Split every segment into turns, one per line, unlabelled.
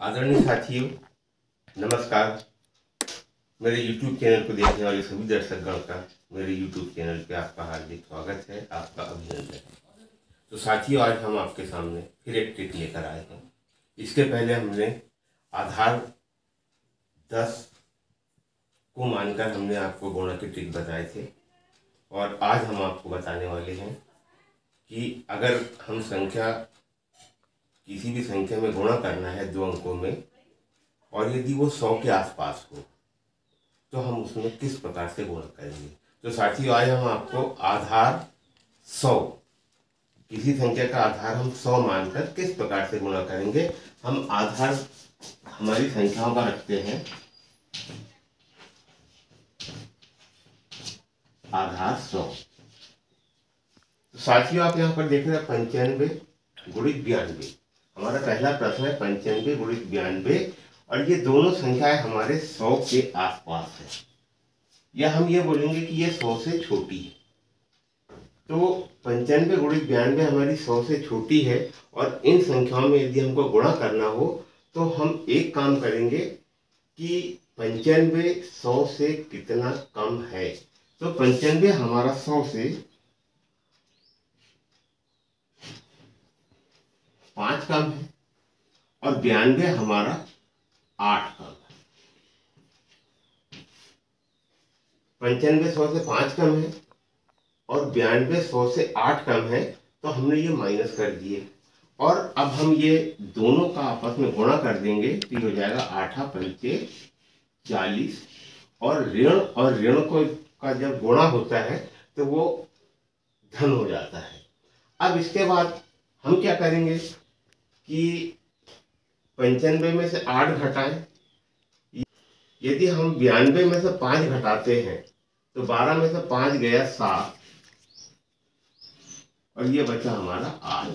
आदरणीय साथियों, नमस्कार। मेरे YouTube चैनल को देखने वाले सभी दर्शकगण का मेरे YouTube चैनल पे आपका हार्दिक स्वागत है, आपका अभिनंदन है। तो साथियों, आज हम आपके सामने फिर एक ट्रिक लेकर आए हैं। इसके पहले हमने आधार 10 को मानकर हमने आपको गुणा की ट्रिक बताए थे, और आज हम आपको बताने वाले हैं कि अगर हम किसी भी संख्या में गुणा करना है 2 अंकों में, और यदि वो 100 के आसपास हो तो हम उसमें किस प्रकार से गुणा करेंगे। तो साथियों, आज हम आपको आधार 100, किसी संख्या का आधार हम 100 मानकर किस प्रकार से गुणा करेंगे। हम आधार हमारी संख्याओं का रखते हैं आधार 100। तो साथियों, आप यहाँ पर देख रहे हैं 95 गुणित 92। हमारा पहला प्रश्न है 95 गुणित 92, और ये दोनों संख्याएं हमारे 100 के आसपास है, या हम ये बोलेंगे कि ये 100 से छोटी है। तो 95 गुणित 92 हमारी 100 से छोटी है, और इन संख्याओं में यदि हमको गुणा करना हो तो हम एक काम करेंगे कि 95 100 से कितना कम है। तो 95 हमारा 100 से 5 कम है, और 92 हमारा 8 कम है। 95 100 से 5 कम है और 92 100 से 8 कम है, तो हमने ये माइनस कर दिए, और अब हम ये दोनों का आपस में गुणा कर देंगे तो ये हो जाएगा 8 पंचे 40, और ऋण को का जब गुणा होता है तो वो धन हो जाता है। अब इसके बाद हम क्या करेंगे कि 95 में से 8 घटाएं। यदि हम 92 में से 5 घटाते हैं तो 12 में से 5 गया 7, और ये बचा हमारा 8।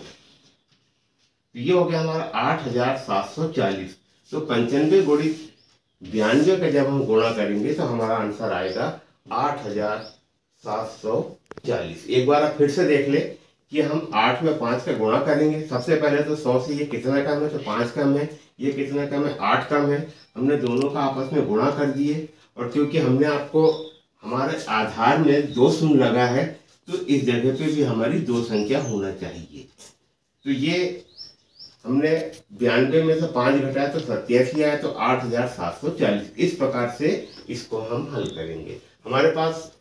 तो ये हो गया हमारा 8740। तो 95 गुणित 92 का जब हम गुणा करेंगे तो हमारा आंसर आएगा 8740। एक बार आप फिर से देख ले कि हम 8 में 5 का गुणा करेंगे। सबसे पहले तो 100 से ये कितना कम है, तो 5 कम है। ये कितना कम है, 8 कम है। हमने दोनों का आपस में गुणा कर दिए, और क्योंकि हमने आपको हमारे आधार में 2 शून्य लगा है, तो इस जगह पे भी हमारी 2 संख्या होना चाहिए। तो ये हमने 92 में से 5 घटाया तो 87 आया, तो 8740। इस प्रकार से इसको हम हल करेंगे। हमारे पास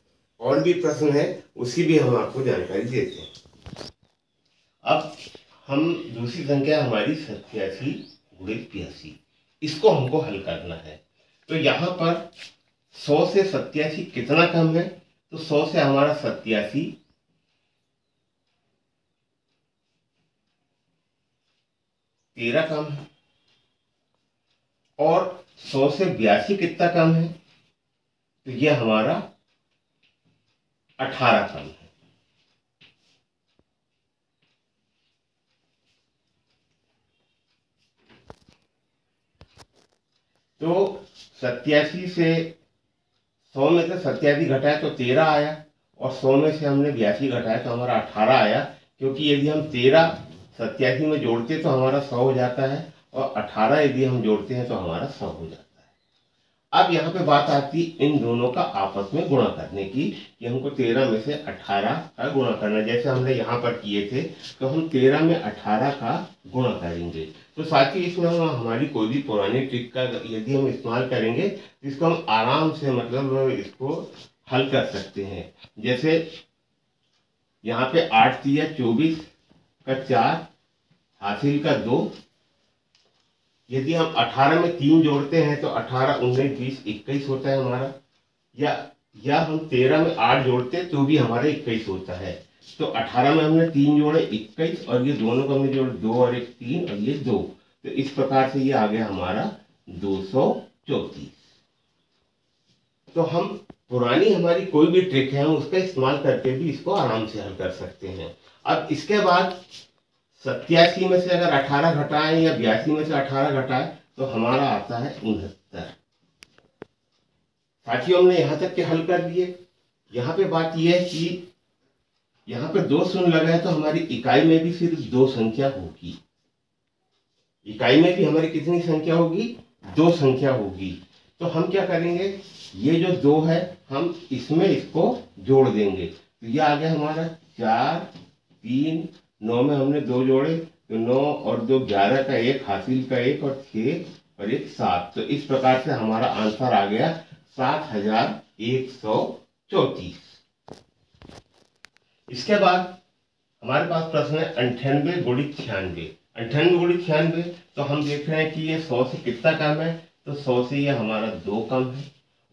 और भी प्रश्न है, उसकी भी हम आपको जानकारी देते हैं। अब हम दूसरी संख्या हमारी 87 गुणित 82, इसको हमको हल करना है। तो यहाँ पर 100 से 87 कितना कम है, तो 100 से हमारा 87 13 कम है, और 100 से 82 कितना कम है, तो ये हमारा 18 कम है। तो 87 से 100 में से 87 घटाया तो 13 आया, और 100 में से हमने 82 घटाया तो हमारा 18 आया। क्योंकि यदि हम 13 87 में जोड़ते तो हमारा 100 हो जाता है, और 18 यदि हम जोड़ते हैं तो हमारा 100 हो जाता है। अब यहाँ पे बात आती इन दोनों का आपस में गुणा करने की, कि हमको 13 में से 18 का गुणा करना। जैसे हमने यहाँ पर किए थे, तो हम 13 में 18 का गुणा करेंगे। तो साथ ही इसमें हम हमारी कोई भी पुरानी ट्रिक का यदि हम इस्तेमाल करेंगे तो इसको हम आराम से मतलब इसको हल कर सकते हैं। जैसे यहाँ पे 8 तिया 24 का 4 हासिल का 2। यदि हम 18 में 3 जोड़ते हैं तो 18 19 20 21 होता है हमारा, या हम 13 में 8 जोड़ते हैं तो भी हमारा 21 होता है। तो 18 में हमने 3 जोड़े 21, और ये दोनों को हमने जोड़े 2 और 1 3, और ये 2। तो इस प्रकार से ये आ गया हमारा 234। तो हम पुरानी हमारी कोई भी ट्रिक है, हम उसका इस्तेमाल करके भी इसको आराम से हल कर सकते हैं। अब इसके बाद 87 में से अगर 18 घटाएं या 82 में से 18 घटाएं तो हमारा आता है 69। साथियों, हमने यहाँ तक के हल कर दिए। यहाँ पे बात यह है कि यहाँ पे 2 शून्य लगा है, तो हमारी इकाई में भी सिर्फ 2 संख्या होगी। इकाई में भी हमारी कितनी संख्या होगी, 2 संख्या होगी। तो हम क्या करेंगे, ये जो 2 है हम इसमें इसको जोड़ देंगे, तो ये आ गया हमारा 4, 3, 9 में हमने 2 जोड़े तो 9 और 2 11 का 1, हासिल का 1 और 6 और 1 7। तो इस प्रकार से हमारा आंसर आ गया 7134। इसके बाद हमारे पास प्रश्न है 98 गुणित 96। 98 गुणित 96, तो हम देख रहे हैं कि ये 100 से कितना कम है, तो 100 से ये हमारा 2 कम है,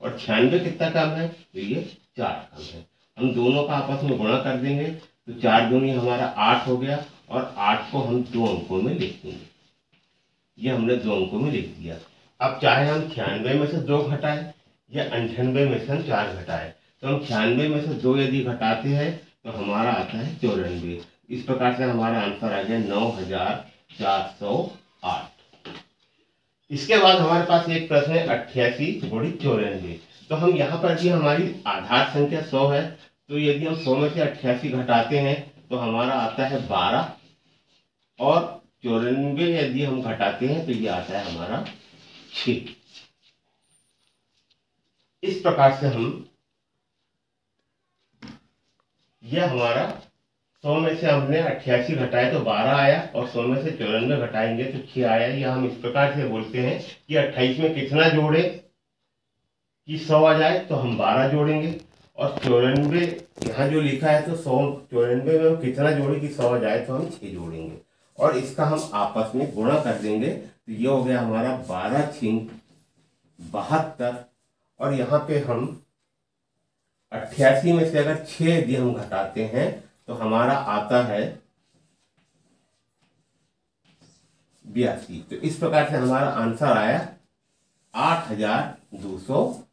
और 96 कितना कम है, तो ये 4 कम है। हम दोनों का आपस में गुणा कर देंगे तो 4 दूनी हमारा 8 हो गया, और 8 को हम 2 अंकों में लिख देंगे। ये हमने 2 अंकों में लिख दिया। अब चाहे हम 96 में से 2 घटाए या 98 में से हम 4 घटाए, तो हम 96 में से 2 यदि घटाते हैं तो हमारा आता है 94। इस प्रकार से हमारा आंसर आ गया 9408। इसके बाद हमारे पास एक प्रश्न है 88 गुणित 94। तो हम यहाँ पर भी हमारी आधार संख्या 100 है, तो यदि हम 100 में से 88 घटाते हैं तो हमारा आता है 12, और 94 यदि हम घटाते हैं तो ये आता है हमारा 6। इस प्रकार से हम, यह हमारा 100 में से हमने 88 घटाए तो 12 आया, और 100 में से 94 घटाएंगे तो 6 आया। या हम इस प्रकार से बोलते हैं कि 28 में कितना जोड़े कि 100 आ जाए, तो हम 12 जोड़ेंगे, और 94 यहाँ जो लिखा है तो 94 में हम कितना जोड़े कि 100 आ जाए, तो हम 6 जोड़ेंगे, और इसका हम आपस में गुणा कर देंगे। तो ये हो गया हमारा 12 6 72, और यहाँ पे हम 88 में से अगर 6 यदि हम घटाते हैं तो हमारा आता है 82। तो इस प्रकार से हमारा आंसर आया 8272।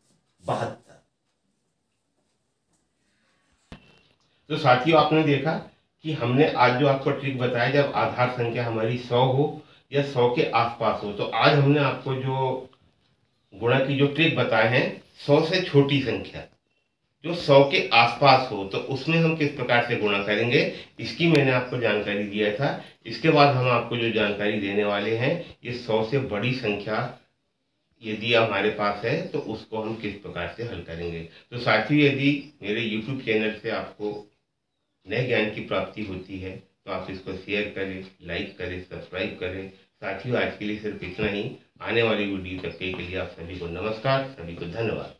तो साथियों, आपने देखा कि हमने आज जो आपको ट्रिक बताया, जब आधार संख्या हमारी 100 हो या 100 के आसपास हो, तो आज हमने आपको जो गुणा की जो ट्रिक बताए हैं, 100 से छोटी संख्या जो 100 के आसपास हो, तो उसमें हम किस प्रकार से गुणा करेंगे, इसकी मैंने आपको जानकारी दिया था। इसके बाद हम आपको जो जानकारी देने वाले हैं, ये 100 से बड़ी संख्या यदि हमारे पास है तो उसको हम किस प्रकार से हल करेंगे। तो साथियों, यदि मेरे YouTube चैनल से आपको नए ज्ञान की प्राप्ति होती है तो आप इसको शेयर करें, लाइक करें, सब्सक्राइब करें। साथियों, आज के लिए सिर्फ इतना ही। आने वाली वीडियो तक के लिए आप सभी को नमस्कार, सभी को धन्यवाद।